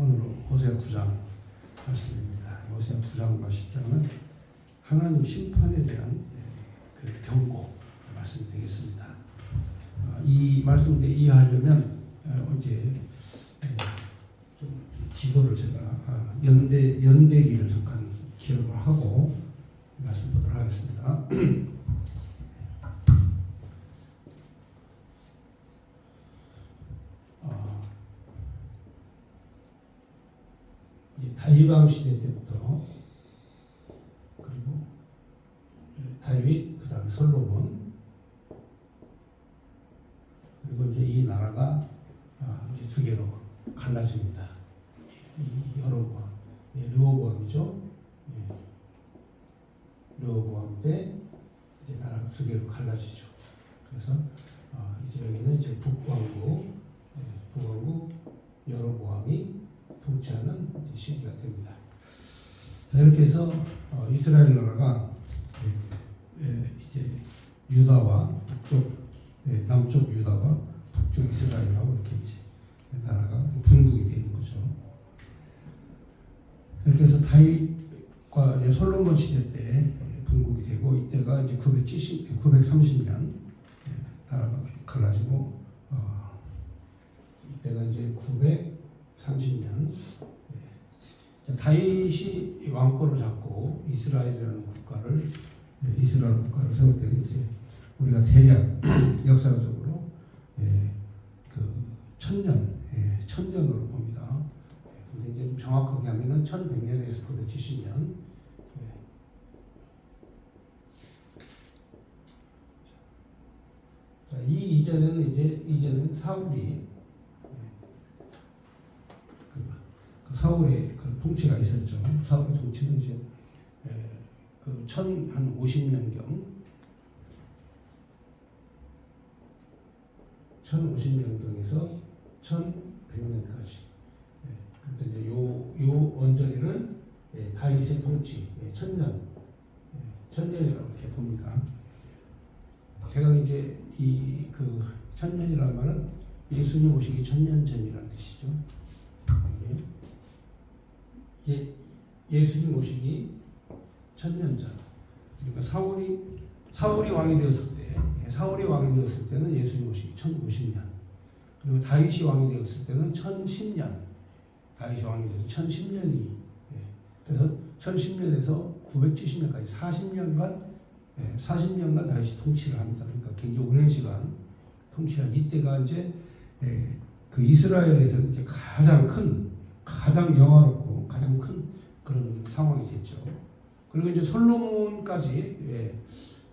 오늘은 호세아 9장 말씀입니다. 호세아 9장과 10장은 하나님 심판에 대한 그 경고 말씀이 되겠습니다. 이 말씀을 이해하려면 어제 좀 지도를 제가 연대기를 잠깐 기록을 하고 말씀 보도록 하겠습니다. 다윗 왕 시대 때부터 그리고 다윗 그다음에 솔로몬 그리고 이제 이 나라가 이제 두 개로 갈라집니다. 이 여로보암, 르호보암이죠. 르호보암 때 이제 나라가 두 개로 갈라지죠. 그래서 이제 여기는 이제 북왕국 여로보암이 통치하는 시기가 됩니다. 이렇게 해서 이스라엘 나라가 이제 유다와 남쪽 유다와 북쪽 이스라엘하고 이렇게 이제 나라가 분국이 되는 거죠. 이렇게 해서 다윗과 솔로몬 시대 때 분국이 되고 이때가 이제 930년 나라가 갈라지고 이때가 이제 930년 다윗이 왕권을 잡고 이스라엘 국가를 세울 때는 이제 우리가 대략 역사적으로 그 천년으로 봅니다. 근데 이제 정확하게 하면은 1100년에서 970년. 자, 이 이전에는 사울이 사울의 그 통치가 있었죠. 사울의 통치는 이제 그 1050년경 1050년경에서 1100년까지. 그런데 이제 요 언저리를 다윗의 통치 천년이라고 이렇게 봅니다. 제가 이제 이 그 천년이라는 말은 예수님 오시기 1000년 전이라는 뜻이죠. 예수님 오시기 1000년 전. 그러니까 사울이 왕이 되었을 때는 예수님 오시기 1050년. 그리고 다윗이 왕이 되었을 때는 1010년. 다윗이 왕이 되어서 1010년이. 그래서 1010년에서 970년까지 40년간 다윗이 통치를 합니다. 그러니까 굉장히 오랜 시간 통치한 이때가 이제 그 이스라엘에서 이제 가장 영화롭고 가장 큰 그런 상황이 됐죠. 그리고 이제 솔로몬까지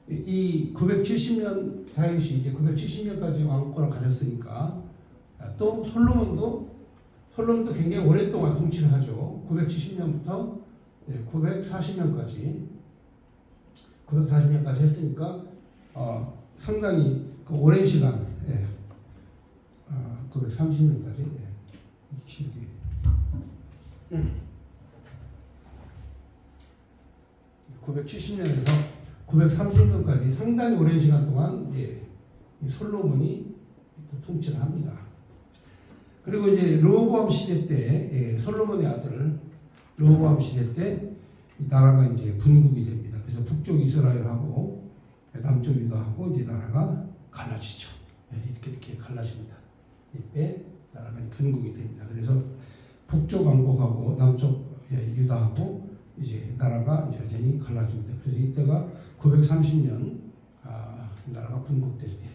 이 970년 다윗이 이제 970년까지 왕권을 가졌으니까 또 솔로몬도 굉장히 오랫동안 통치를 하죠. 970년부터 940년까지 했으니까 상당히 그 오랜 시간 930년까지 길게 970년에서 930년까지 상당히 오랜 시간 동안 솔로몬이 통치를 합니다. 그리고 이제 르호보암 시대 때 솔로몬의 아들 르호보암 시대 때 이 나라가 이제 분국이 됩니다. 그래서 북쪽 이스라엘하고 남쪽 유다하고 이제 나라가 갈라지죠. 이렇게 갈라집니다. 이때 나라가 분국이 됩니다. 그래서 북쪽 왕국하고 남쪽 유다하고 이제 나라가 이제 여전히 갈라집니다. 그래서 이때가 930년 나라가 분국될 때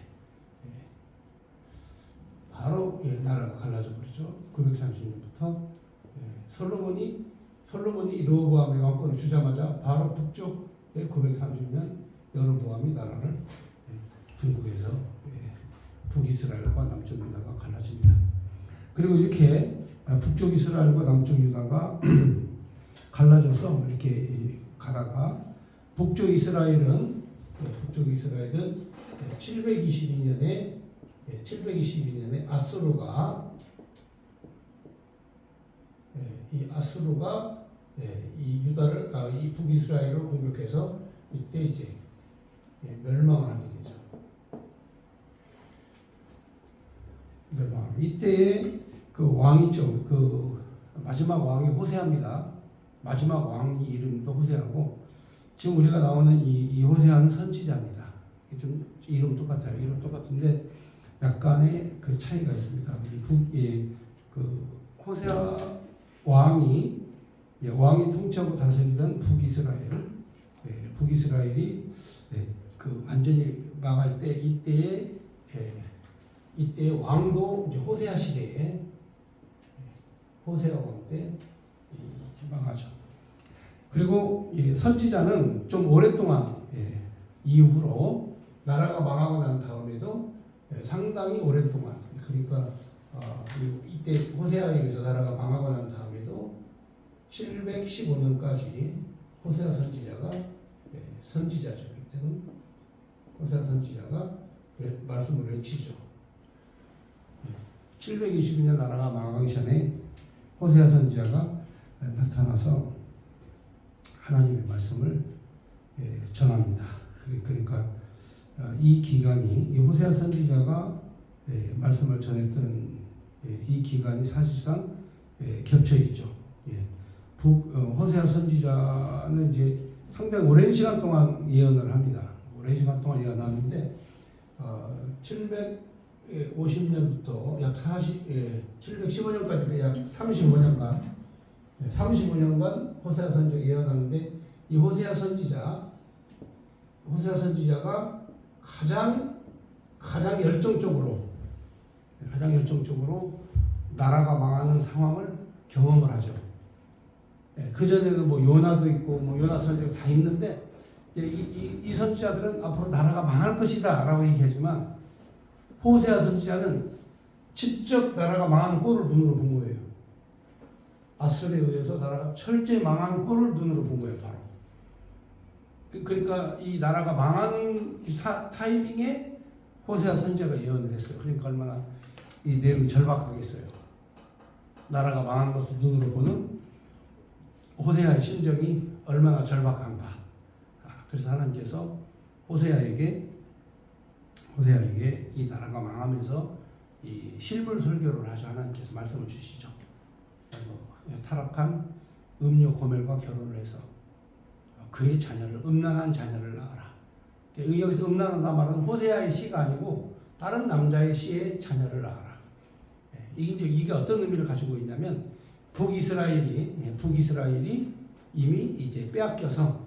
바로 나라가 갈라져 버리죠. 930년부터 솔로몬이 르호보암의 왕권을 주자마자 바로 북쪽에 930년 여로보암이 나라를 분국해서 북이스라엘과 남쪽 유다가 갈라집니다. 그리고 이렇게 북쪽 이스라엘과 남쪽 유다가 갈라져서 이렇게 가다가 북쪽 이스라엘은 722년에 아수르가 이 유다를 이 북이스라엘을 공격해서 이때 이제 멸망을 하게 되죠. 이때의 그 왕이죠. 그 마지막 왕이 호세아입니다. 마지막 왕 이름도 호세아고 지금 우리가 나오는 이 호세아는 선지자입니다. 좀 이름 똑같아요. 이름 똑같은데 약간의 그 차이가 있습니다. 그 호세아 왕이 통치하고 다스리던 북이스라엘, 북이스라엘이 그 완전히 망할 때 이때의 왕도 이제 호세아 시대에 호세아 왕 때 망하죠. 그리고 선지자는 좀 오랫동안 이후로 나라가 망하고 난 다음에도 상당히 오랫동안 그러니까 이때 호세아에 의해서 나라가 망하고 난 다음에도 715년까지 호세아 선지자가 선지자죠. 이때는 호세아 선지자가 말씀을 외치죠. 722년 나라가 망하기 전에 호세아 선지자가 나타나서 하나님의 말씀을 전합니다. 그러니까 이 기간이 이 호세아 선지자가 말씀을 전했던 이 기간이 사실상 겹쳐 있죠. 호세아 선지자는 이제 상당히 오랜 시간 동안 예언을 합니다. 오랜 시간 동안 예언하는데 750년부터 약 715년까지 약 35년간 호세아 선지자가 예언하는데 이 호세아 선지자가 가장 열정적으로 나라가 망하는 상황을 경험을 하죠. 그 전에는 뭐 요나도 있고 뭐 요나 선지자가 다 있는데 이 선지자들은 앞으로 나라가 망할 것이다라고 얘기하지만 호세아 선지자는 직접 나라가 망하는 꼴을 눈으로 본 거예요. 아수르에 의해서 나라가 철저히 망하는 꼴을 눈으로 본 거예요, 바로. 그러니까 이 나라가 망하는 타이밍에 호세아 선지자가 예언을 했어요. 그러니까 얼마나 이 내용이 절박하겠어요. 나라가 망하는 것을 눈으로 보는 호세아의 심정이 얼마나 절박한가. 그래서 하나님께서 호세아에게 이 나라가 망하면서 이 실물 설교를 하셔 하나님께서 말씀을 주시죠. 그래서 타락한 음료 고멜과 결혼을 해서 그의 자녀를 음란한 자녀를 낳아라. 여기서 음란하다 말은 호세아의 씨가 아니고 다른 남자의 씨의 자녀를 낳아라. 이게 어떤 의미를 가지고 있냐면 북이스라엘이 이미 이제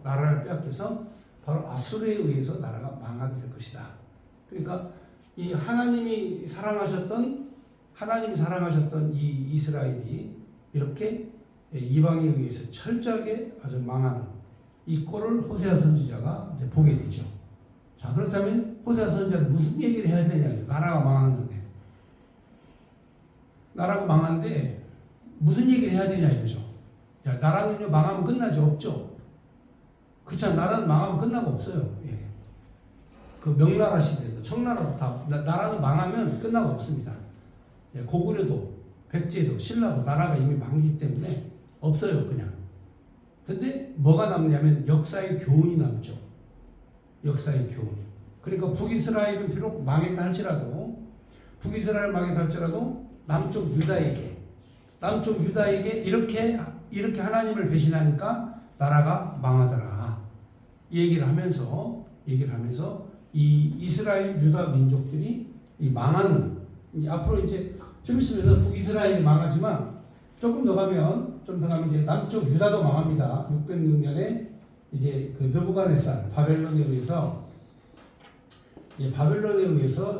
나라를 빼앗겨서 바로 아수르에 의해서 나라가 망하게 될 것이다. 그러니까 이 하나님이 사랑하셨던 이 이스라엘이 이렇게 이방에 의해서 철저하게 아주 망하는 이 꼴을 호세아 선지자가 이제 보게 되죠. 자, 그렇다면 호세아 선지자는 무슨 얘기를 해야 되냐? 나라가 망하는데 무슨 얘기를 해야 되냐 이거죠. 자, 나라는요 망하면 끝나지 없죠. 그렇잖아요. 나라는 망하면 끝나고 없어요. 그 명나라 시대도 청나라도 다 나라는 망하면 끝나고 없습니다. 고구려도 백제도 신라도 나라가 이미 망했기 때문에 없어요 그냥. 근데 뭐가 남냐면 역사의 교훈이 남죠. 역사의 교훈. 그러니까 북이스라엘은 비록 망했다 할지라도 남쪽 유다에게 이렇게 하나님을 배신하니까 나라가 망하더라. 얘기를 하면서 이 이스라엘 유다 민족들이 이 망하는 앞으로 이제 좀 있으면 북이스라엘이 망하지만 좀 더 가면 이제 남쪽 유다도 망합니다. 606년에 이제 그 느부갓네살 바벨론에 의해서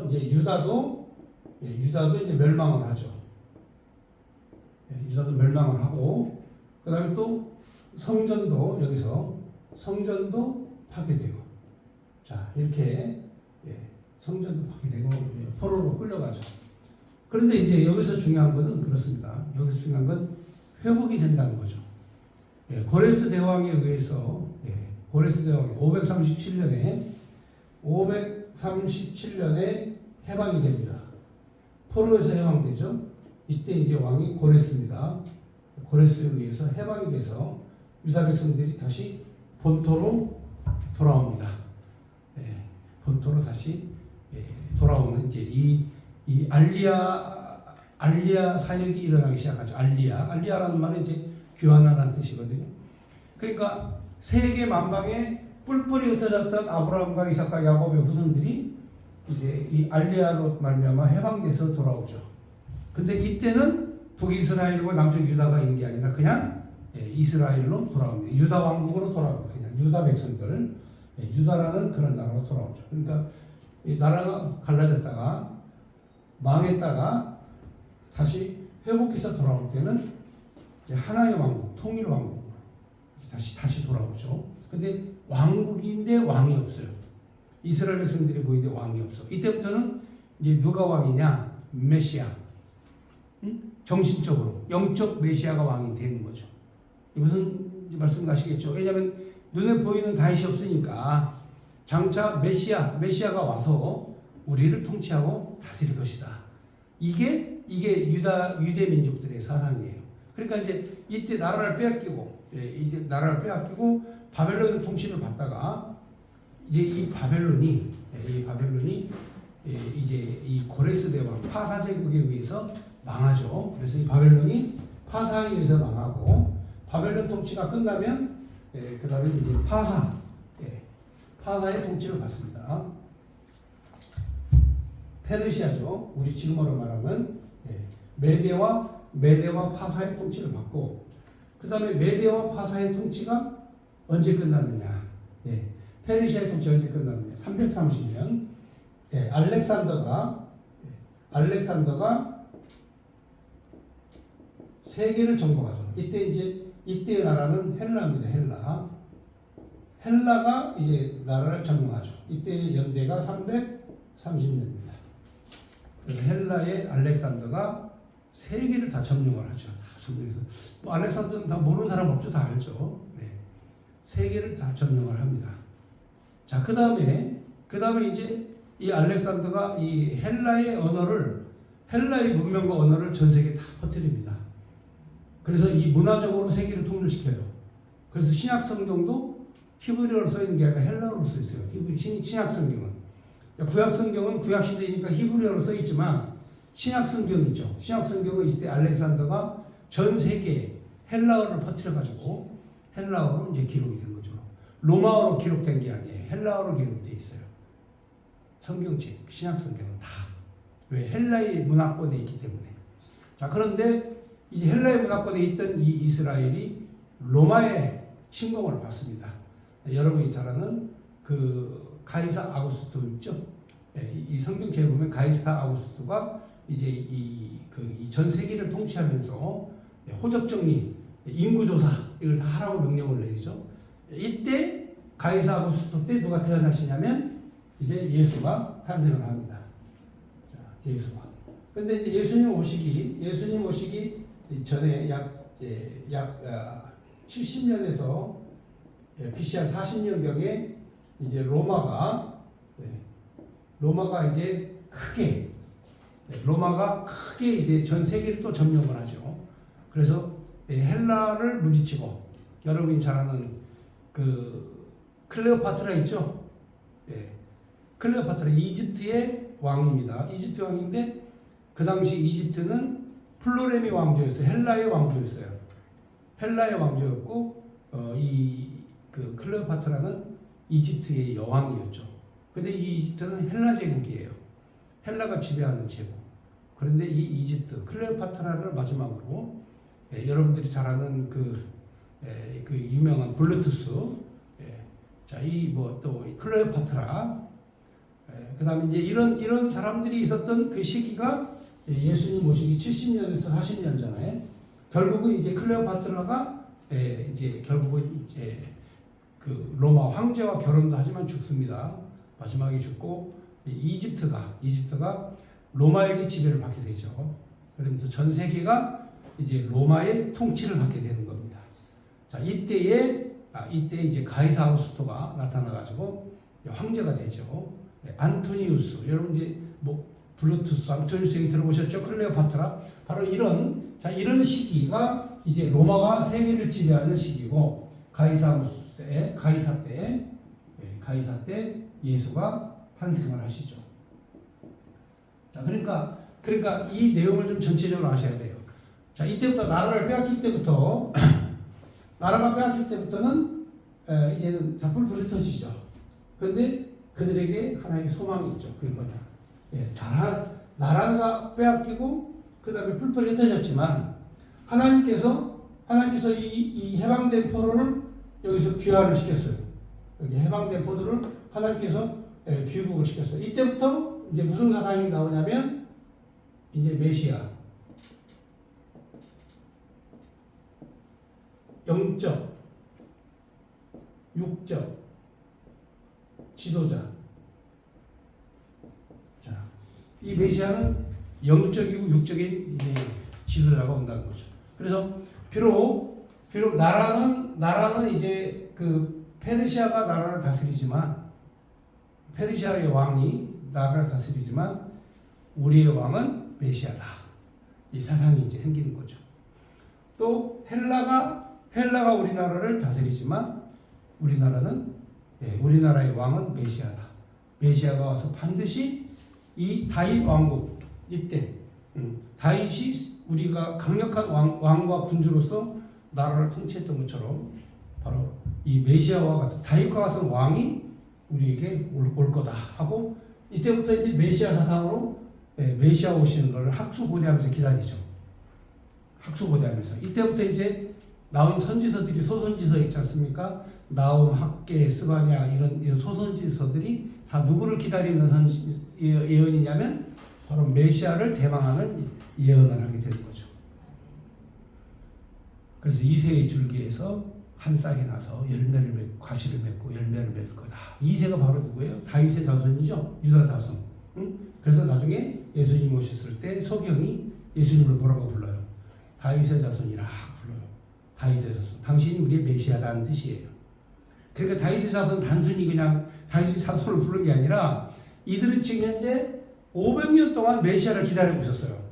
이제 유다도 이제 멸망을 하죠. 유다도 멸망을 하고 그다음에 또 성전도 파괴되고 자 이렇게 성전도 파괴되고 포로로 끌려가죠. 그런데 이제 여기서 중요한 것은 그렇습니다. 여기서 중요한 건 회복이 된다는 거죠. 고레스 대왕에 의해서 고레스 대왕이 537년에 해방이 됩니다. 포로에서 해방되죠. 이때 이제 왕이 고레스입니다. 고레스에 의해서 해방이 돼서 유다 백성들이 다시 본토로 돌아옵니다. 본토로 다시 돌아오는 이제 이 알리아 사역이 일어나기 시작하죠. 알리아라는 말은 이제 귀환하다는 뜻이거든요. 그러니까 세계 만방에 뿔뿔이 흩어졌던 아브라함과 이삭과 야곱의 후손들이 이제 이 알리아로 말미암아 해방돼서 돌아오죠. 근데 이때는 북이스라엘과 남쪽 유다가 있는 게 아니라 그냥 이스라엘로 돌아옵니다. 유다 왕국으로 돌아옵니다. 그냥 유다 백성들, 유다라는 그런 나라로 돌아오죠. 그러니까 이 나라가 갈라졌다가 망했다가 다시 회복해서 돌아올 때는 이제 하나의 왕국, 통일 왕국으로 다시 돌아오죠. 근데 왕국인데 왕이 없어요. 이스라엘 백성들이 보이는데 왕이 없어. 이때부터는 이제 누가 왕이냐? 메시아. 정신적으로 영적 메시아가 왕이 되는 거죠. 무슨 말씀 가시겠죠? 왜냐하면 눈에 보이는 다윗이 없으니까 장차 메시아가 와서 우리를 통치하고 다스릴 것이다. 이게 유대 민족들의 사상이에요. 그러니까 이제 이때 나라를 빼앗기고 바벨론 통치를 받다가 이제 이 바벨론이 이제 이 고레스 대왕 파사 제국에 의해서 망하죠. 그래서 이 바벨론이 파사에 의해서 망하고 바벨론 통치가 끝나면 그 다음에 이제 파사의 통치를 받습니다. 페르시아죠. 우리 지금으로 말하는 메대와 파사의 통치를 받고 그 다음에 메대와 파사의 통치가 언제 끝났느냐? 페르시아의 통치가 언제 끝났느냐? 330년 알렉산더가 세계를 정복하죠. 이때의 나라는 헬라입니다. 헬라가 이제 나라를 점령하죠. 이때의 연대가 330년입니다. 그래서 헬라의 알렉산더가 세계를 다 점령을 하죠. 점령해서 알렉산더는 다 모르는 사람 없죠. 다 알죠. 세계를 다 점령을 합니다. 자, 그 다음에 이제 이 알렉산더가 이 헬라의 문명과 언어를 전 세계에 다 퍼뜨립니다. 그래서 이 문화적으로 세계를 통일시켜요. 그래서 신약 성경도 히브리어로 써 있는 게 아니라 헬라어로 써 있어요. 신약 성경은. 구약 성경은 구약 시대이니까 히브리어로 써 있지만 신약 성경이죠. 신약 성경은 이때 알렉산더가 전 세계에 헬라어를 퍼뜨려 가지고 헬라어로 이제 기록이 된 거죠. 로마어로 기록된 게 아니에요. 헬라어로 기록되어 있어요. 성경책, 신약 성경은 다. 왜? 헬라의 문화권에 있기 때문에. 자, 그런데 이제 헬라의 문화권에 있던 이 이스라엘이 로마의 침공을 받습니다. 여러분이 잘 아는 그 가이사 아구스토 있죠? 이 성경책에 보면 가이사 아구스토가 이제 전 세계를 통치하면서 호적 정리, 인구 조사 이걸 다 하라고 명령을 내리죠. 이때 가이사 아구스토 때 누가 태어나시냐면 이제 예수가 탄생을 합니다. 자, 예수가. 근데 이제 예수님 오시기 전에 약 70년에서 BC 한 40년경에 이제 로마가 이제 크게 이제 전 세계를 또 점령을 하죠. 그래서 헬라를 물리치고 여러분이 잘 아는 그 클레오파트라 있죠? 클레오파트라 이집트의 왕입니다. 이집트 왕인데 그 당시 이집트는 플로레미 왕조였어요. 헬라의 왕조였어요. 헬라의 왕조였고 그 클레오파트라는 이집트의 여왕이었죠. 근데 이 이집트는 헬라 제국이에요. 헬라가 지배하는 제국. 그런데 이 이집트 클레오파트라를 마지막으로 여러분들이 잘 아는 그 유명한 블루투스, 자, 또 클레오파트라, 그다음에 이제 이런 사람들이 있었던 그 시기가 예수님 오시기 70년에서 40년 전에 결국은 이제 클레오파트라가 이제 결국은 이제 그 로마 황제와 결혼도 하지만 죽습니다. 마지막에 죽고 이집트가 로마에게 지배를 받게 되죠. 그러면서 전 세계가 이제 로마의 통치를 받게 되는 겁니다. 자, 이때 이제 가이사 아우구스토가 나타나가지고 황제가 되죠. 안토니우스, 여러분 이제 블루투스, 안토니우스 얘기 들어보셨죠? 클레오파트라. 바로 이런 시기가 이제 로마가 세계를 지배하는 시기고 가이사 때 예수가 탄생을 하시죠. 자, 그러니까 그러니까 이 내용을 좀 전체적으로 아셔야 돼요. 자, 이때부터 나라를 빼앗길 때부터 나라가 빼앗길 때부터는 이제는 자 뿔뿔이 흩어지죠. 그런데 그들에게 하나님의 소망이 있죠. 그게 뭐냐? 예, 나라가 빼앗기고 그 다음에 뿔뿔이 흩어졌지만 하나님께서 이 해방된 포로를 여기서 귀환을 시켰어요. 여기 해방된 포로를 하나님께서 귀국을 시켰어요. 이때부터 이제 무슨 사상이 나오냐면 이제 메시아, 영적, 육적 지도자. 자, 이 메시아는 영적이고 육적인 이제 지도자가 온다는 거죠. 그래서 비록 나라는 이제 그 페르시아가 나라를 다스리지만 페르시아의 왕이 나라를 다스리지만 우리의 왕은 메시아다. 이 사상이 이제 생기는 거죠. 또 헬라가 우리나라를 다스리지만 우리나라의 왕은 메시아다. 메시아가 와서 반드시 이 다윗 왕국 이때 다윗이 우리가 강력한 왕과 군주로서 나라를 통치했던 것처럼 바로 이 메시아와 같은 다윗과 같은 왕이 우리에게 올 거다 하고 이때부터 이제 메시아 사상으로 메시아 오시는 걸 학수고대하면서 기다리죠. 학수고대하면서 이때부터 이제 나온 선지서들이 소선지서 있지 않습니까? 나움, 학계, 스바냐 이런 소선지서들이 다 누구를 기다리는 예언이냐면 바로 메시아를 대망하는 예언을 하게 되는 거죠. 그래서 이새의 줄기에서 한 싹이 나서 열매를 맺고 과실을 맺고 열매를 맺을 거다. 이새가 바로 누구예요? 다윗의 자손이죠. 유다 자손. 그래서 나중에 예수님 오셨을 때 소경이 예수님을 뭐라고 불러요? 다윗의 자손이라 불러요. 다윗의 자손. 당신이 우리의 메시아다는 뜻이에요. 그러니까 다윗의 자손 단순히 그냥 다윗의 자손을 부른 게 아니라 이들은 지금 현재 500년 동안 메시아를 기다리고 있었어요.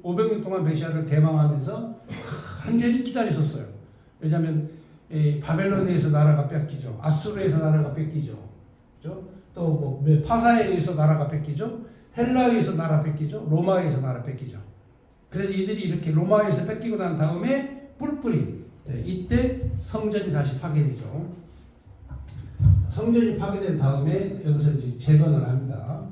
500년 동안 메시아를 대망하면서 간절히 기다렸었어요. 왜냐하면 바벨론에서 나라가 뺏기죠. 아수르에서 나라가 뺏기죠. 그죠? 또 파사에 의해서 나라가 뺏기죠. 헬라에 의해서 나라 뺏기죠. 로마에 의해서 나라 뺏기죠. 그래서 이들이 이렇게 로마에서 뺏기고 난 다음에 뿔뿔이 이때 성전이 다시 파괴되죠. 성전이 파괴된 다음에 여기서 이제 재건을 합니다.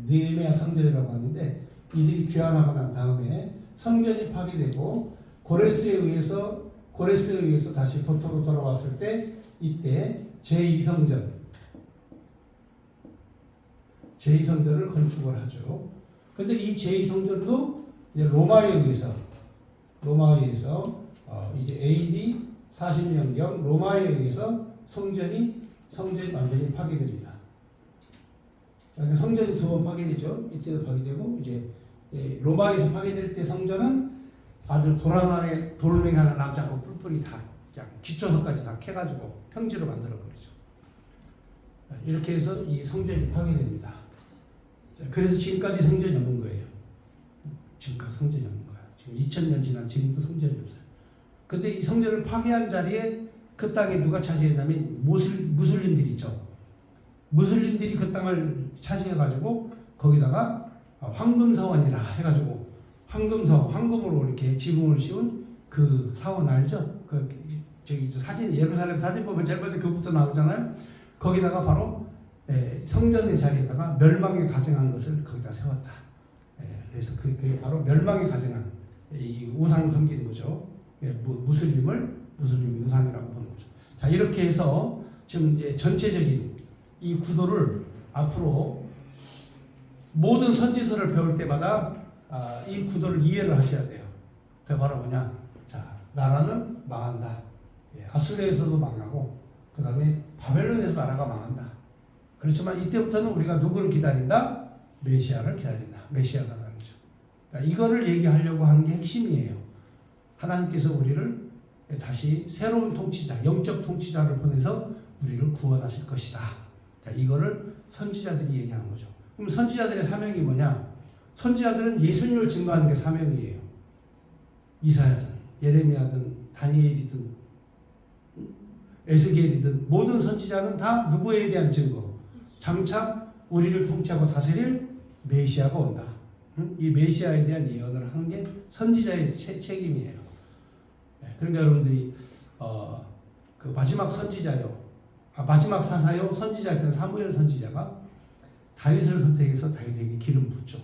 느헤미야 성전이라고 하는데 이들이 귀환하고 난 다음에 성전이 파괴되고 고레스에 의해서 다시 보토로 돌아왔을 때 이때 제2성전을 건축을 하죠. 근데 이 제2성전도 이제 로마에 의해서 이제 AD 40년경 로마에 의해서 성전이 완전히 파괴됩니다. 그러니까 성전이 두 번 파괴되죠. 이때도 파괴되고 이제 로마에서 파괴될 때 성전은 아주 돌멩이 하나 남지 않고 뿔뿔이 다 그냥 뒷조석까지 다 캐가지고 평지로 만들어 버리죠. 이렇게 해서 이 성전이 파괴됩니다. 그래서 지금까지 성전이 없는 거예요. 지금까지 성전이 없는 거예요. 지금 2000년 지난 지금도 성전이 없어요. 근데 이 성전을 파괴한 자리에 그 땅에 누가 차지했냐면 무슬림들이 있죠. 무슬림들이 그 땅을 차지해가지고 거기다가 황금사원이라 해가지고 황금으로 이렇게 지붕을 씌운 그 사원 알죠? 저기 사진 예루살렘 사진 보면 제일 먼저 그부터 나오잖아요. 거기다가 바로 성전의 자리에다가 멸망에 가증한 것을 거기다 세웠다. 그래서 그게 바로 멸망에 가증한 이 우상 섬기는 거죠. 무슬림이 우상이라고 보는 거죠. 자, 이렇게 해서 지금 이제 전체적인 이 구도를 앞으로 모든 선지서를 배울 때마다 이 구도를 이해를 하셔야 돼요. 그게 바로 뭐냐? 자, 나라는 망한다. 아수르에서도 망하고, 그 다음에 바벨론에서 나라가 망한다. 그렇지만 이때부터는 우리가 누구를 기다린다? 메시아를 기다린다. 메시아 사상이죠. 그러니까 이거를 얘기하려고 하는 게 핵심이에요. 하나님께서 우리를 다시 새로운 통치자, 영적 통치자를 보내서 우리를 구원하실 것이다. 자, 이거를 선지자들이 얘기하는 거죠. 그럼 선지자들의 사명이 뭐냐? 선지자들은 예수님을 증거하는 게 사명이에요. 이사야든, 예레미야든, 다니엘이든, 에스겔이든 모든 선지자는 다 누구에 대한 증거? 장차 우리를 통치하고 다스릴 메시아가 온다. 이 메시아에 대한 예언을 하는 게 선지자의 책임이에요. 그러니까 여러분들이 그 마지막 선지자요, 마지막 사사요 선지자였던 사무엘 선지자가 다윗을 선택해서 다윗에게 기름 붓죠.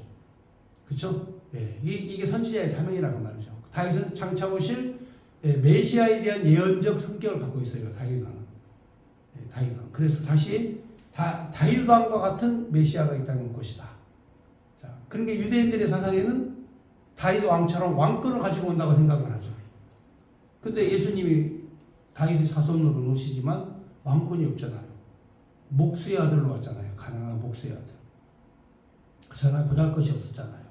그렇죠? 이게 선지자의 사명이라고 말이죠. 다윗은 장차 오실 메시아에 대한 예언적 성격을 갖고 있어요. 다윗은. 그래서 다시 다윗 왕과 같은 메시아가 이 땅에 올 것이다. 자, 그러니까 유대인들의 사상에는 다윗 왕처럼 왕권을 가지고 온다고 생각을 하죠. 근데 예수님이 다윗의 자손으로 오시지만 왕권이 없잖아요. 목수의 아들로 왔잖아요. 가난한 목수의 아들. 그 사람 보잘것이 없었잖아요.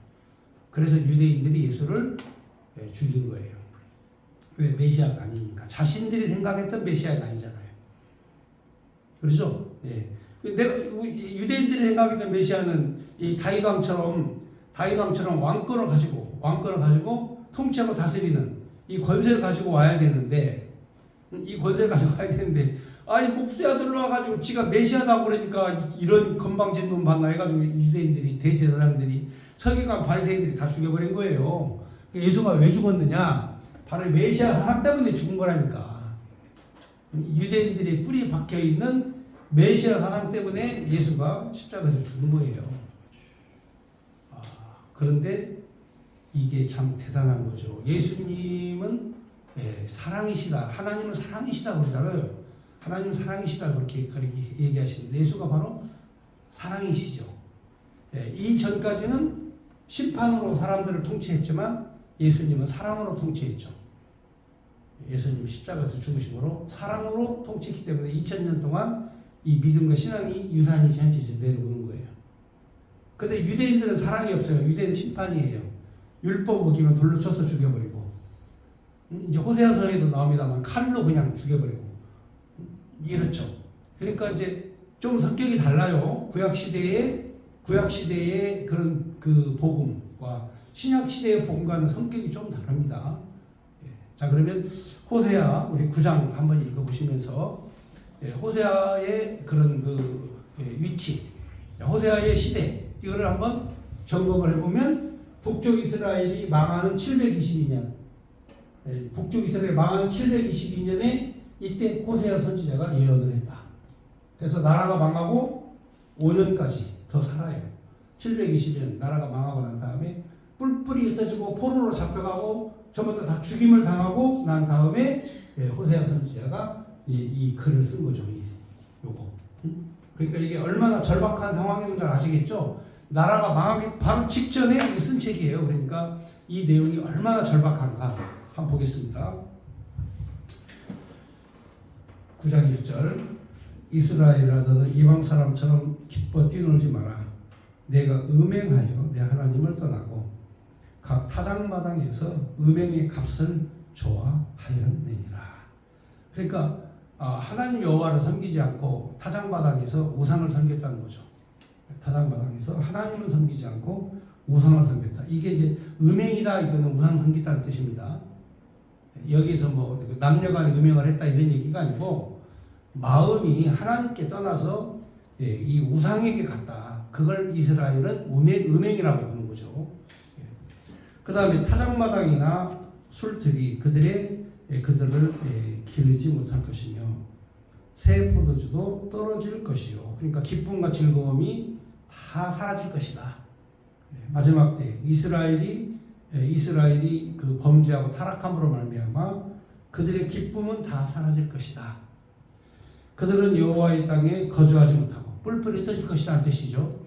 그래서 유대인들이 예수를 죽인 거예요. 왜? 메시아가 아니니까. 자신들이 생각했던 메시아가 아니잖아요. 그렇죠? 유대인들이 생각했던 메시아는 이 다윗 왕처럼 왕권을 가지고 통치하고 다스리는 이 권세를 가지고 와야 되는데, 아니 목수의 아들로 와가지고 지가 메시아다 그러니까 이런 건방진 놈 봤나 해가지고 유대인들이, 대제사장들이, 서기관 바리새인들이 다 죽여버린 거예요. 예수가 왜 죽었느냐? 바로 메시아 사상 때문에 죽은 거라니까. 유대인들의 뿌리 박혀 있는 메시아 사상 때문에 예수가 십자가에서 죽은 거예요. 그런데 이게 참 대단한 거죠. 예수님은 사랑이시다. 하나님은 사랑이시다 그러잖아요. 하나님은 사랑이시다 그렇게 얘기하시는데 예수가 바로 사랑이시죠. 이전까지는 심판으로 사람들을 통치했지만 예수님은 사랑으로 통치했죠. 예수님 십자가에서 죽으심으로 사랑으로 통치했기 때문에 2000년 동안 이 믿음과 신앙이 유산이 현재 내려오는 거예요. 근데 유대인들은 사랑이 없어요. 유대인 심판이에요. 율법 어기면 돌로 쳐서 죽여버리고, 이제 호세아서에도 나옵니다만 칼로 그냥 죽여버리고, 이렇죠. 그러니까 이제 좀 성격이 달라요. 구약 시대의 그런 그 복음과 신약 시대의 복음과는 성격이 좀 다릅니다. 자, 그러면 호세아 우리 9장 한번 읽어보시면서 호세아의 그런 그 위치, 호세아의 시대 이거를 한번 점검을 해보면 북쪽 이스라엘이 망하는 722년, 북쪽 이스라엘이 망하는 722년에 이때 호세아 선지자가 예언을 했다. 그래서 나라가 망하고 5년까지 더 살아요. 720년 나라가 망하고 난 다음에 뿔뿔이 흩어지고 포로로 잡혀가고 전부 다 죽임을 당하고 난 다음에 호세아 선지자가 이 글을 쓴 거죠. 요거. 그러니까 이게 얼마나 절박한 상황인지 아시겠죠? 나라가 망하기 바로 직전에 쓴 책이에요. 그러니까 이 내용이 얼마나 절박한가 한번 보겠습니다. 9장 1절 이스라엘아 너는 이방 사람처럼 기뻐 뛰놀지 마라. 내가 음행하여 내 하나님을 떠나고 각 타작마당에서 음행의 값을 좋아하였느니라. 그러니까 하나님 여호와를 섬기지 않고 타작마당에서 우상을 섬겼다는 거죠. 타작마당에서 하나님을 섬기지 않고 우상을 섬겼다. 이게 이제 음행이다. 이거는 우상 섬기다는 뜻입니다. 여기서 뭐 남녀간 음행을 했다 이런 얘기가 아니고 마음이 하나님께 떠나서 이 우상에게 갔다. 그걸 이스라엘은 음행이라고 보는 거죠. 그 다음에 타작마당이나 술집이 그들을 기르지 못할 것이며 새 포도주도 떨어질 것이요. 그러니까 기쁨과 즐거움이 다 사라질 것이다. 마지막 때 이스라엘이 그 범죄하고 타락함으로 말미암아 그들의 기쁨은 다 사라질 것이다. 그들은 여호와의 땅에 거주하지 못하고 뿔뿔이 흩어질 것이라는 뜻이죠.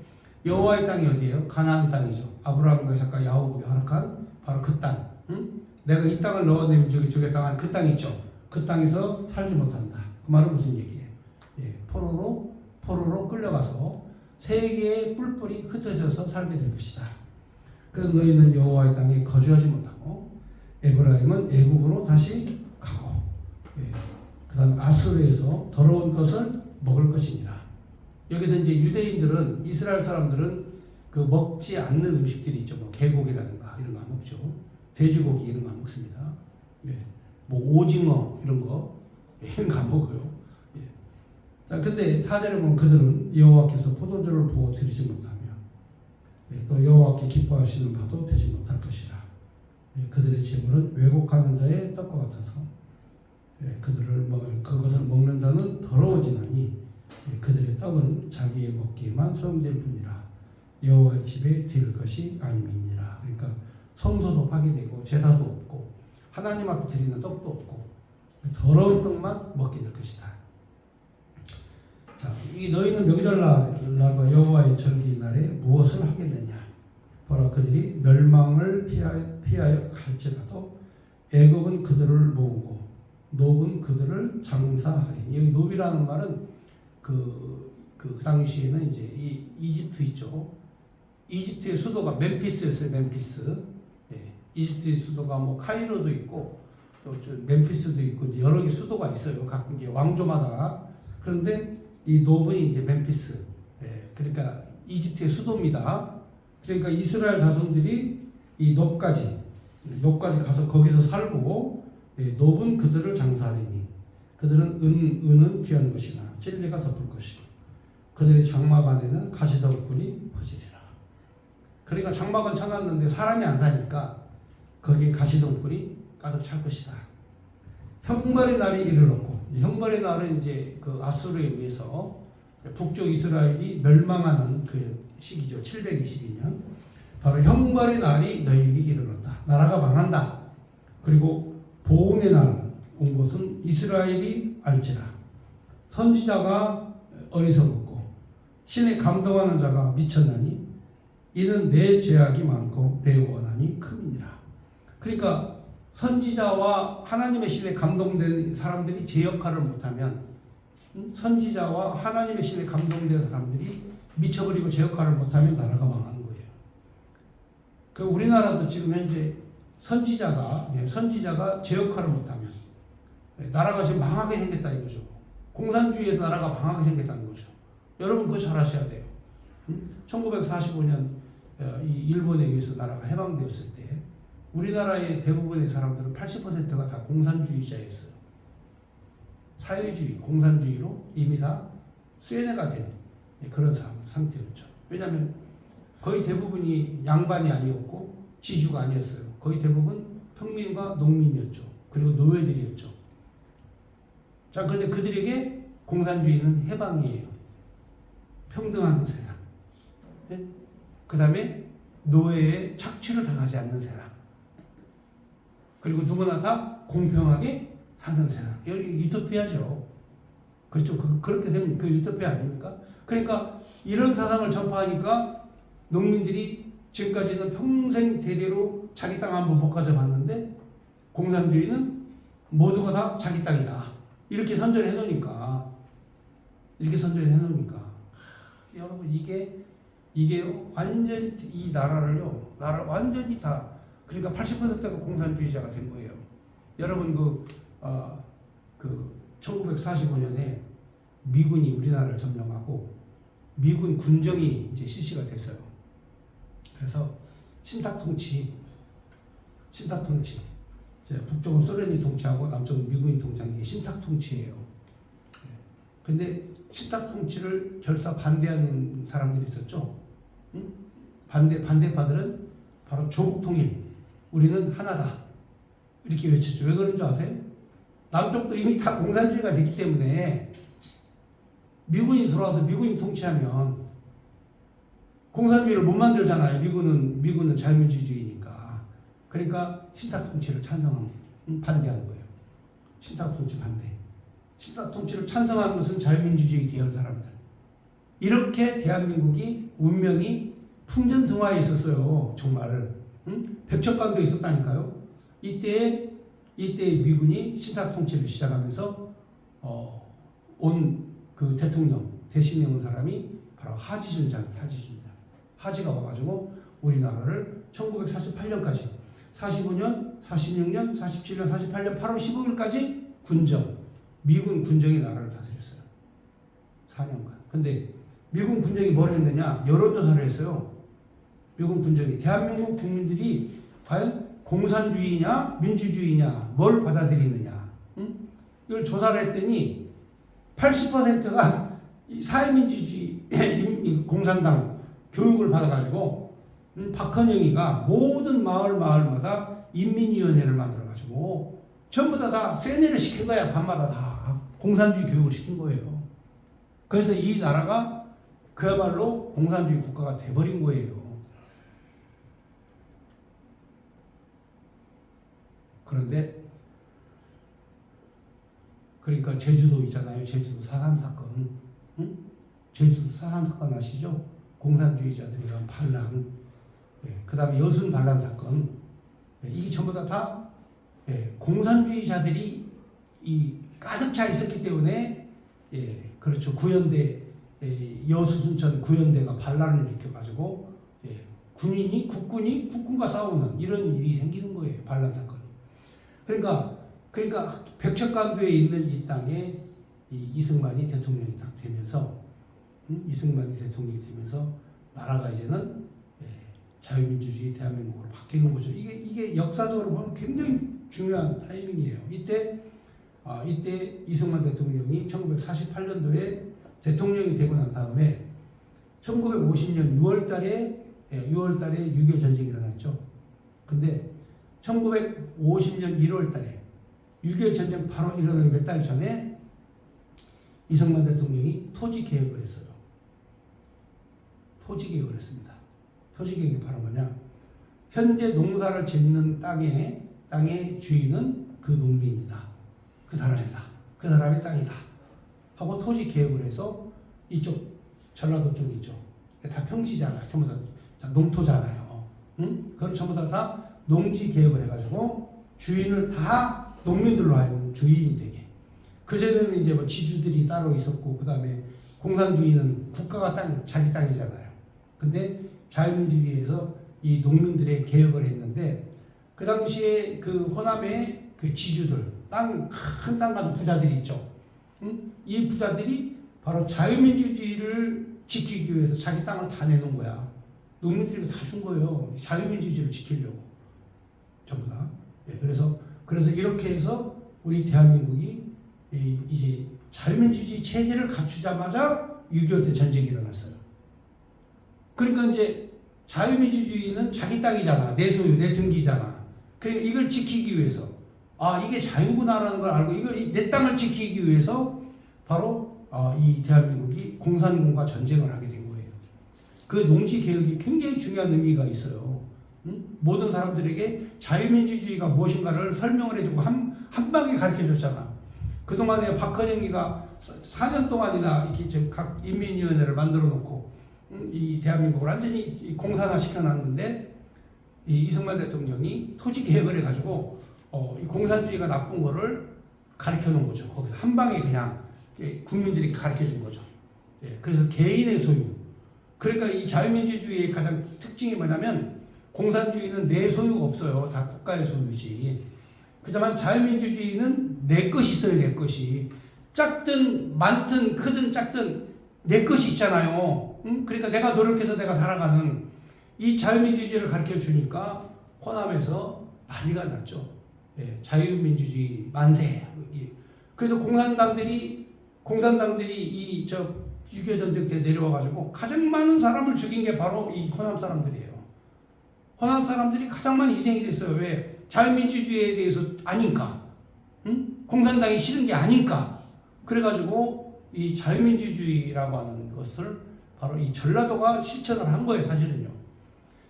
여호와의 땅이 어디예요? 가나안 땅이죠. 아브라함과 이삭과 야곱이 허락한 바로 그 땅. 내가 이 땅을 넣어내면 주겠다고 한 그 땅 있죠. 그 땅에서 살지 못한다. 그 말은 무슨 얘기예요? 포로로 끌려가서 세계의 뿔뿔이 흩어져서 살게 될 것이다. 그래서 너희는 여호와의 땅에 거주하지 못하고 에브라임은 애굽으로 다시 가고 그 다음 아수르에서 더러운 것을 먹을 것이니라. 여기서 이제 유대인들은 이스라엘 사람들은 그 먹지 않는 음식들이 있죠. 뭐 개고기라든가 이런 거 안 먹죠. 돼지고기 이런 거 안 먹습니다. 뭐 오징어 이런 거 안 먹어요. 자, 근데 4절에 보면 그들은 여호와께서 포도주를 부어 드리지 못하며 또 여호와께 기뻐하시는 바도 되지 못할 것이라. 그들의 재물은 왜곡하는 자의 떡과 같아서 그것을 먹는 자는 더러워지나니 그들의 떡은 자기의 먹기에만 소용될 뿐이라. 여호와의 집에 드릴 것이 아님이니라. 그러니까 성소도 파괴되고 제사도 없고 하나님 앞에 드리는 떡도 없고 더러운 떡만 먹게 될 것이다. 자, 이 너희는 명절날과 여호와의 절기날에 무엇을 하겠느냐? 보라, 그들이 멸망을 피하여 갈지라도 애굽은 그들을 모으고 노은 그들을 장사하리니. 여기 노비라는 말은 그 당시에는 이제 이 이집트 있죠. 이집트의 수도가 멤피스였어요. 멤피스. 이집트의 수도가 뭐 카이로도 있고 또 멤피스도 있고 여러 개 수도가 있어요. 각 이제 왕조마다. 그런데 이 노브는 이제 멤피스. 그러니까 이집트의 수도입니다. 그러니까 이스라엘 자손들이 이 놉까지 가서 거기서 살고, 놉은 그들을 장사하리니 그들은 은은 귀한 것이나 진리가 덮을 것이고 그들의 장막 안에는 가시덤불이 퍼지리라. 그러니까 장막은 쳐놨는데 사람이 안 사니까 거기에 가시덤불이 가득 찰 것이다. 형벌의 날이 이르렀고, 형벌의 날은 이제 그 아수르에 의해서 북쪽 이스라엘이 멸망하는 그 시기죠. 722년. 바로 형벌의 날이 너희에게 이르렀다. 나라가 망한다. 그리고 보응의 날 온 것은 이스라엘이 알지라. 선지자가 어리석었고 신에 감동하는 자가 미쳤나니 이는 내 죄악이 많고 내 원한이 큼이니라. 그러니까 선지자와 하나님의 신에 감동된 사람들이 제 역할을 못하면, 선지자와 하나님의 신에 감동된 사람들이 미쳐버리고 제 역할을 못하면 나라가 망하는 거예요. 그 우리나라도 지금 현재 선지자가 제 역할을 못하면 나라가 지금 망하게 생겼다 이거죠. 공산주의에서 나라가 망하게 생겼다는 거죠. 여러분 그거 잘 아셔야 돼요. 1945년 이 일본에 의해서 나라가 해방되었을 때 우리나라의 대부분의 사람들은 80%가 다 공산주의자였어요. 사회주의, 공산주의로 이미 다 쇠뇌가 된 그런 상태였죠. 왜냐하면 거의 대부분이 양반이 아니었고 지주가 아니었어요. 거의 대부분 평민과 농민이었죠. 그리고 노예들이었죠. 자, 그런데 그들에게 공산주의는 해방이에요. 평등한 세상. 그 다음에 노예의 착취를 당하지 않는 세상. 그리고 누구나 다 공평하게 사는 세상. 여기 유토피아죠. 그렇죠. 그렇게 되면 그 유토피아 아닙니까? 그러니까 이런 사상을 전파하니까 농민들이 지금까지는 평생 대대로 자기 땅 한 번 못 가져봤는데 공산주의는 모두가 다 자기 땅이다. 이렇게 선전해 놓으니까 여러분 이게 완전히 이 나라를 완전히 다, 그러니까 80%가 공산주의자가 된 거예요. 여러분 1945년에 미군이 우리나라를 점령하고 미군 군정이 이제 실시가 됐어요. 그래서 신탁통치. 북쪽은 소련이 통치하고 남쪽은 미군이 통치하는 게 신탁통치예요. 근데 신탁통치를 결사 반대하는 사람들이 있었죠. 반대파들은 바로 조국통일, 우리는 하나다, 이렇게 외쳤죠. 왜 그런 줄 아세요? 남쪽도 이미 다 공산주의가 됐기 때문에 미군이 들어와서 미군이 통치하면 공산주의를 못 만들잖아요. 미군은 자유민주주의니까. 그러니까 신탁통치를 반대하는 거예요. 신탁통치 반대. 신탁통치를 찬성하는 것은 자유민주주의 계열 사람들. 이렇게 대한민국이 운명이 풍전등화에 있었어요. 정말. 백척간도 있었다니까요. 이때에 미군이 신탁통치를 시작하면서 온 그 대통령 대신에 온 사람이 바로 하지가 와가지고 우리나라를 1948년까지 45년, 46년, 47년, 48년 8월 15일까지 미군 군정이 나라를 다스렸어요. 4년간. 근데 미군 군정이 뭘 했느냐? 여론조사를 했어요. 미군 군정이 대한민국 국민들이 과연 공산주의냐 민주주의냐 뭘 받아들이느냐, 이걸 조사를 했더니 80%가 사회민주주의 공산당 교육을 받아가지고 박헌영이가 모든 마을마다 인민위원회를 만들어가지고 전부 다 세뇌를 시킨 거야. 밤마다 다 공산주의 교육을 시킨 거예요. 그래서 이 나라가 그야말로 공산주의 국가가 돼버린 거예요. 그런데 그러니까 제주도 있잖아요. 제주도 사람 사건. 응? 제주도 사람 사건 아시죠? 공산주의자들이랑 반란. 예, 그 다음에 여순 반란 사건. 예, 이게 전부 다 예, 공산주의자들이 가득 차 있었기 때문에 예, 그렇죠. 구연대 여수순천 구연대가 반란을 일으켜가지고 예, 국군과 싸우는 이런 일이 생기는 거예요. 반란 사건이. 그러니까 백척간도에 있는 이 땅에 이승만이 대통령이 딱 되면서 이승만이 대통령이 되면서 나라가 이제는 예, 자유민주주의 대한민국으로 바뀌는 거죠. 이게 역사적으로 보면 굉장히 중요한 타이밍이에요. 이때 이승만 대통령이 1948년도에 대통령이 되고 난 다음에 1950년 6월달에 6.25 전쟁이 일어났죠. 근데 1950년 1월달에 6.25 전쟁 바로 일어나기 몇 달 전에 이승만 대통령이 토지 개혁을 했어요. 토지 개혁을 했습니다. 토지 개혁이 바로 뭐냐? 현재 농사를 짓는 땅의 주인은 그 농민이다. 그 사람이다. 그 사람의 땅이다. 하고 토지 개혁을 해서 이쪽 전라도 쪽 있죠. 다 평지잖아. 전부 다 농토잖아요. 응? 그걸 전부 다 농지 개혁을 해가지고 주인을 다 농민들로 하여금 주인이 되게. 그전에는 이제 뭐 지주들이 따로 있었고, 그 다음에 공산주의는 국가가 자기 땅이잖아요. 근데 자유민주주의에서 이 농민들의 개혁을 했는데, 그 당시에 그 호남의 그 지주들, 큰 땅 가진 부자들이 있죠. 응? 이 부자들이 바로 자유민주주의를 지키기 위해서 자기 땅을 다 내놓은 거야. 농민들이 다 준 거예요. 자유민주주의를 지키려고. 전부 다. 예, 그래서 이렇게 해서 우리 대한민국이 이제 자유민주주의 체제를 갖추자마자 6.25 때 전쟁이 일어났어요. 그러니까 이제 자유민주주의는 자기 땅이잖아. 내 소유, 내 등기잖아. 그러니까 이걸 지키기 위해서, 이게 자유구나라는 걸 알고 이걸 내 땅을 지키기 위해서 바로 이 대한민국이 공산군과 전쟁을 하게 된 거예요. 그 농지 개혁이 굉장히 중요한 의미가 있어요. 응? 모든 사람들에게 자유민주주의가 무엇인가를 설명을 해주고 한 방에 가르쳐줬잖아. 그동안에 박헌영이가 4년 동안이나 이렇게 각 인민위원회를 만들어 놓고 이 대한민국을 완전히 공산화 시켜놨는데, 이 이승만 대통령이 토지 개혁을 해가지고 이 공산주의가 나쁜 거를 가르쳐 놓은 거죠. 거기서 한 방에 그냥 국민들에게 가르쳐 준 거죠. 예, 그래서 개인의 소유. 그러니까 이 자유민주주의의 가장 특징이 뭐냐면, 공산주의는 내 소유가 없어요. 다 국가의 소유지. 그렇지만 자유민주주의는 내 것이 있어요. 내 것이. 작든 많든 크든 작든 내 것이 있잖아요. 응? 그러니까 내가 노력해서 내가 살아가는 이 자유민주주의를 가르쳐 주니까 호남에서 난리가 났죠. 예, 자유민주주의 만세. 그래서 공산당들이 6.25 전쟁 때 내려와가지고 가장 많은 사람을 죽인 게 바로 이 호남 사람들이에요. 호남 사람들이 가장 많이 희생이 됐어요. 왜? 자유민주주의에 대해서 아니까. 응? 공산당이 싫은 게 아니까. 그래가지고 이 자유민주주의라고 하는 것을 바로 이 전라도가 실천을 한 거예요. 사실은요.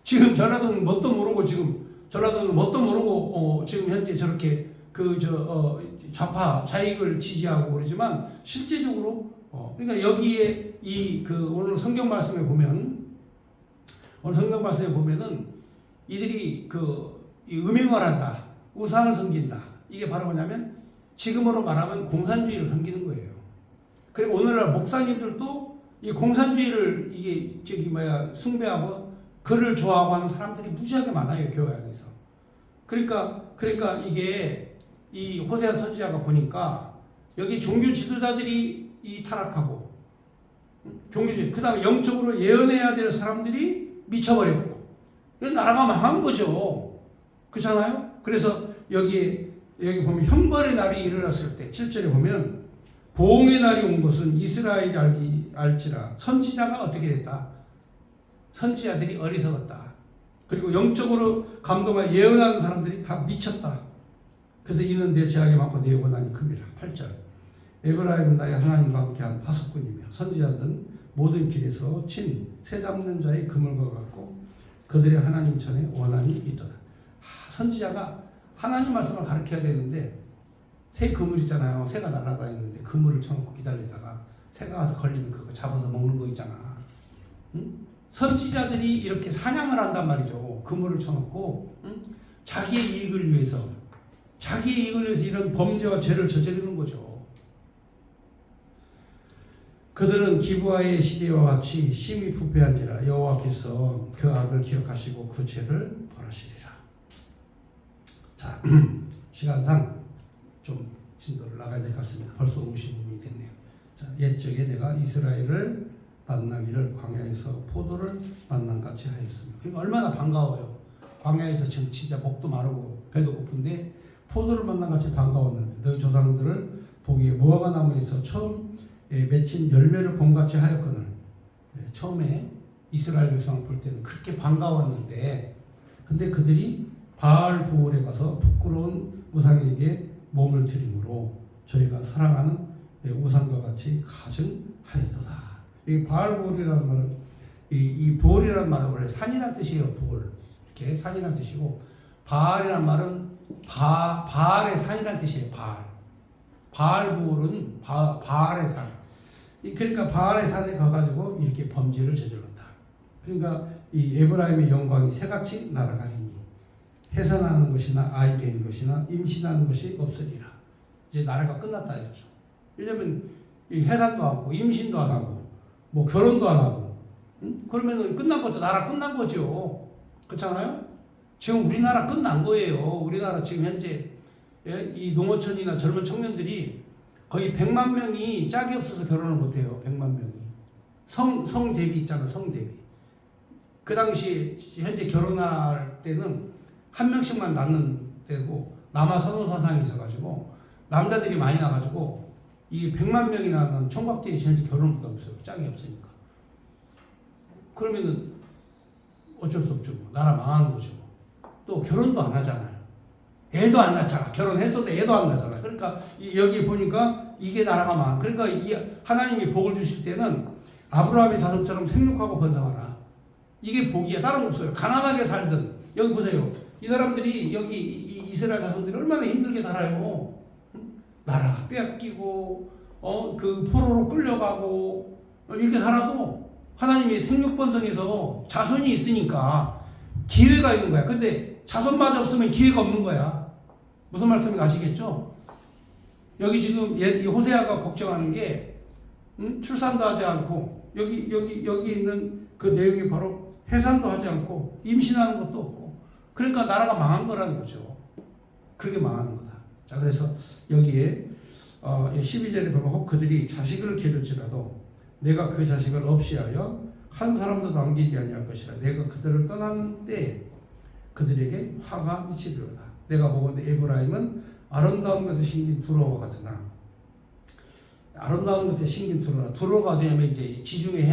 지금 전라도는 뭣도 모르고 지금 현재 저렇게 좌파 좌익을 지지하고 그러지만 실제적으로 그러니까 여기에 오늘 성경 말씀에 보면은 이들이 이 음행을 한다, 우상을 섬긴다. 이게 바로 뭐냐면 지금으로 말하면 공산주의를 섬기는 거예요. 그리고 오늘날 목사님들도 이 공산주의를 숭배하고 그를 좋아하고 하는 사람들이 무지하게 많아요, 교회 안에서. 그러니까 이게 이 호세아 선지자가 보니까 여기 종교 지도자들이 타락하고 그 다음에 영적으로 예언해야 될 사람들이 미쳐버렸고, 나라가 망한 거죠. 그렇잖아요? 그래서 여기 보면 형벌의 날이 일어났을 때 7절에 보면 보응의 날이 온 것은 이스라엘이 알지라 선지자가 어떻게 됐다? 선지자들이 어리석었다. 그리고 영적으로 감동하여 예언하는 사람들이 다 미쳤다. 그래서 이는 내 죄악에 맞고 내 원한이 큼이라. 8절. 에브라임은 나의 하나님과 함께한 파수꾼이며 선지자들은 모든 길에서 새 잡는 자의 그물과 같고 그들의 하나님 전에 원한이 있더라. 선지자가 하나님 말씀을 가르쳐야 되는데 새 그물 있잖아요. 새가 날아다니는데 그물을 쳐놓고 기다리다가 새가 와서 걸리면 그거 잡아서 먹는 거 있잖아. 응? 선지자들이 이렇게 사냥을 한단 말이죠. 그물을 쳐놓고 자기의 이익을 위해서 이런 범죄와 죄를 저지르는 거죠. 그들은 기브아의 시대와 같이 심히 부패한지라 여호와께서 그 악을 기억하시고 그 죄를 벌하시리라. 자, 시간상 좀 진도를 나가야 될 것 같습니다. 벌써 55분이 됐네요. 자, 옛적에 내가 이스라엘을 만나기를 광야에서 포도를 만난 같이 하였습니다. 그러니까 얼마나 반가워요. 광야에서 지금 진짜 목도 마르고 배도 고픈데 포도를 만난 같이 반가웠는데 너희 조상들을 보기에 무화과 나무에서 처음 맺힌 열매를 봄같이 하였거늘. 처음에 이스라엘 백성을 볼 때는 그렇게 반가웠는데 근데 그들이 바알 부올에 가서 부끄러운 우상에게 몸을 들이므로 저희가 사랑하는 우상과 같이 가증하였도다. 이 바알 부올이라는 말은 이 부올이라는 말은 원래 산이라는 뜻이에요. 부올. 이렇게 산이라는 뜻이고 바알이라는 말은 바알의 산이라는 뜻이에요. 바알 부올은 바알의 산. 그러니까 바알의 산에 가가지고 이렇게 범죄를 저질렀다. 그러니까 이 에브라임의 영광이 새같이 날아가리니 해산하는 것이나 아이 되는 것이나 임신하는 것이 없으리라. 이제 나라가 끝났다 이거죠. 왜냐면 해산도 하고 임신도 안 하고 뭐 결혼도 안 하고 그러면은 끝난 거죠. 나라 끝난 거죠. 그렇잖아요. 지금 우리나라 끝난 거예요. 우리나라 지금 현재 이 농어촌이나 젊은 청년들이 거의 100만 명이 짝이 없어서 결혼을 못해요. 100만 명이. 성대비 있잖아. 성대비. 그 당시 현재 결혼할 때는 한 명씩만 낳는 때고 남아 선호 사상이 있어가지고 남자들이 많이 나가지고 이 100만 명이 나는 총각들이 현재 결혼을 못하고 짝이 없으니까. 그러면은 어쩔 수 없죠. 나라 망하는 거죠. 또 결혼도 안 하잖아요. 애도 안 낳잖아. 결혼했어도 애도 안 낳잖아. 그러니까 여기 보니까 이게 나라가 망. 그러니까 이 하나님이 복을 주실 때는 아브라함의 자손처럼 생육하고 번성하라. 이게 복이야. 다른 거 없어요. 가난하게 살든 여기 보세요. 이 사람들이 여기 이스라엘 자손들이 얼마나 힘들게 살아요. 나라 빼앗기고 그 포로로 끌려가고 이렇게 살아도 하나님이 생육번성해서 자손이 있으니까 기회가 있는 거야. 근데 자손마저 없으면 기회가 없는 거야. 무슨 말씀인지 아시겠죠? 여기 지금 이 호세아가 걱정하는 게 출산도 하지 않고 여기 있는 그 내용이 바로 해산도 하지 않고 임신하는 것도 없고 그러니까 나라가 망한 거라는 거죠. 그게 망하는 거다. 자, 그래서 여기에 12절에 보면 혹 그들이 자식을 기를지라도 내가 그 자식을 없이하여 한 사람도 남기지 아니할 것이라. 내가 그들을 떠난 때 그들에게 화가 미치리로다. 내가 보건대 에브라임은 아름다운 것에 심긴 두로와 같으나 아름다운 것에 심긴 두로라. 두로가 되면 이제 지중해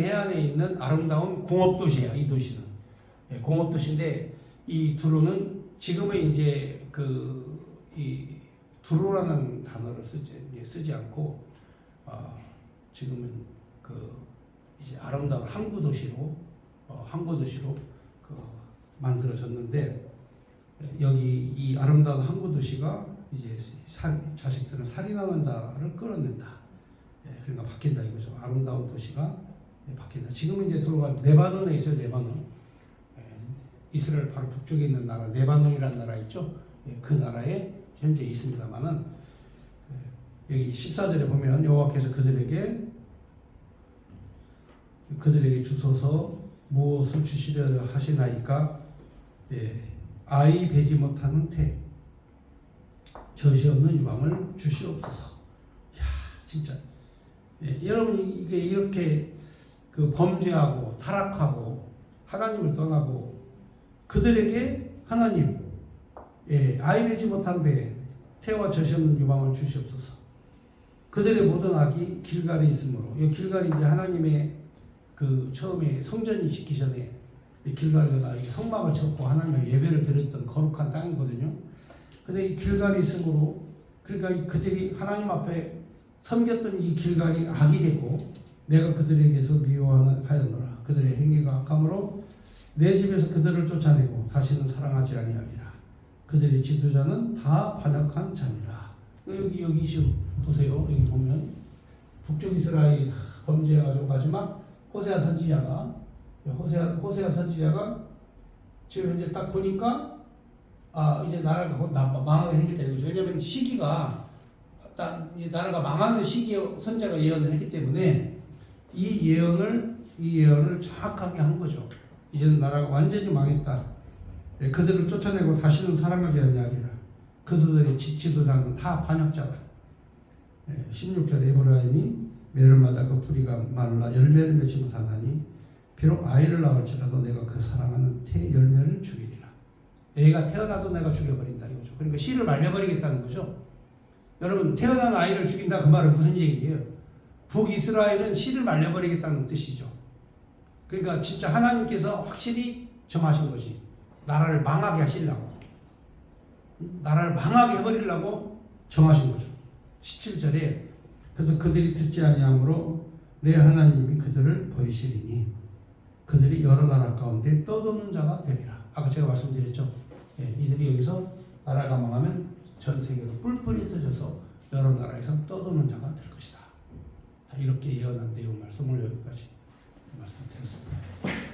해안에 있는 아름다운 공업도시야. 이 도시는 공업도시인데 이 두로는 지금은 이제 이 두로라는 단어를 쓰지 않고 지금은 이제 아름다운 항구 도시로 만들어졌는데 여기 이 아름다운 항구 도시가 이제 자식들은 살인하는 자를 끌어낸다. 그러니까 바뀐다 이거죠. 아름다운 도시가 바뀐다. 지금은 이제 들어가 레바논에 있어요. 레바논. 이스라엘 바로 북쪽에 있는 나라 레바논이라는 나라 있죠. 그 나라에 현재 있습니다만은 여기 14절에 보면 여호와께서 그들에게 주소서 무엇을 주시려 하시나이까 아이 배지 못하는 태 젖이 없는 유방을 주시옵소서. 야 진짜 여러분 이게 이렇게 범죄하고 타락하고 하나님을 떠나고 그들에게 하나님 아이 되지 못한 배 태와 젖이 없는 유방을 주시옵소서. 그들의 모든 악이 길갈에 있으므로 이 길갈이 이제 하나님의 처음에 성전이 짓기 전에 이 길갈리가 성막을 짓고 하나님의 예배를 드렸던 거룩한 땅이거든요. 근데 이 길갈리 숲으로 그러니까 그들이 하나님 앞에 섬겼던 이 길갈이 악이 되고 내가 그들에게서 미워하였노라. 그들의 행위가 악함으로 내 집에서 그들을 쫓아내고 다시는 사랑하지 아니하리라. 그들의 지도자는 다 반역한 자니라. 여기 지금 보세요. 여기 보면 북쪽 이스라엘 범죄해가지고 마지막 호세아 선지자가 지금 현재 딱 보니까 이제 나라가 곧 망하게 생겼다 이거죠. 왜냐하면 시기가 딱 이제 나라가 망하는 시기에 선자가 예언을 했기 때문에 이 예언을 정확하게 한 거죠. 이제는 나라가 완전히 망했다. 그들을 쫓아내고 다시는 사랑하지 아니하리라. 그들의 지도자는 다 반역자다. 16절 에브라임이 매일마다 그 뿌리가 말라 열매를 맺지 못하나니 비록 아이를 낳을지라도 내가 그 사랑하는 태 열매를 죽이리라. 애가 태어나도 내가 죽여버린다 이거죠. 그러니까 씨를 말려버리겠다는 거죠. 여러분 태어난 아이를 죽인다 그 말은 무슨 얘기예요? 북이스라엘은 씨를 말려버리겠다는 뜻이죠. 그러니까 진짜 하나님께서 확실히 정하신 것이 나라를 망하게 하시려고 나라를 망하게 해버리려고 정하신 거죠. 17절에 그래서 그들이 듣지 아니하므로 내 하나님이 그들을 버리시리니 그들이 여러 나라 가운데 떠도는 자가 되리라. 아까 제가 말씀드렸죠. 이들이 여기서 나라가 망하면 전 세계로 뿔뿔이 흩어져서 여러 나라에서 떠도는 자가 될 것이다. 자, 이렇게 예언한 내용 말씀을 여기까지 말씀드렸습니다.